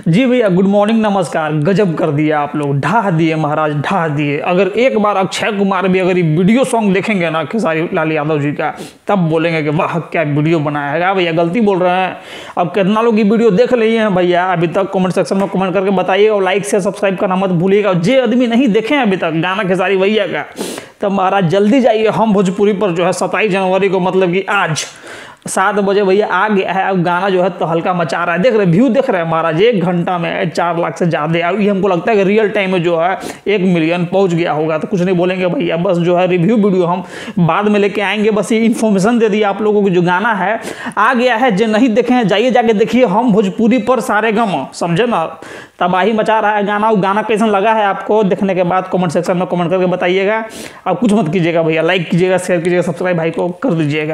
जी भैया, good morning, नमस्कार। गजब कर दिया आप लोग, ढा दिए महाराज, ढा दिए। अगर एक बार अक्षय कुमार भी अगर ये वीडियो सॉन्ग देखेंगे ना खेसारी लाल यादव जी का, तब बोलेंगे कि वाह क्या वीडियो बनाया है। भैया गलती बोल रहे हैं। अब कितना लोग ये वीडियो देख लिए हैं भैया अभी तक? कमेंट सेक्शन में कमेंट करके बताइएगा और लाइक शेयर सब्सक्राइब करना मत भूलिएगा। जे आदमी नहीं देखे अभी तक गाना खेसारी भैया का, तब महाराज जल्दी जाइए हम भोजपुरी पर जो है 27 जनवरी को, मतलब कि आज 7 बजे भैया आ गया है। अब गाना जो है तो हल्का मचा रहा है। देख रहे व्यू देख रहे हैं महाराज, 1 घंटा में 4 लाख से ज़्यादा। अब ये हमको लगता है कि रियल टाइम में जो है 1 मिलियन पहुंच गया होगा। तो कुछ नहीं बोलेंगे भैया, बस जो है रिव्यू वीडियो हम बाद में लेके आएंगे। बस ये इन्फॉर्मेशन दे दिया आप लोगों को, जो गाना है आ गया है। जो नहीं देखे हैं जाइए जाके देखिए हम भोजपुरी पर सारे गम, समझे ना। तबाही मचा रहा है गाना। वो गाना कैसा लगा है आपको? देखने के बाद कमेंट सेक्शन में कमेंट करके बताइएगा। अब कुछ मत कीजिएगा भैया, लाइक कीजिएगा, शेयर कीजिएगा, सब्सक्राइब भाई को कर दीजिएगा।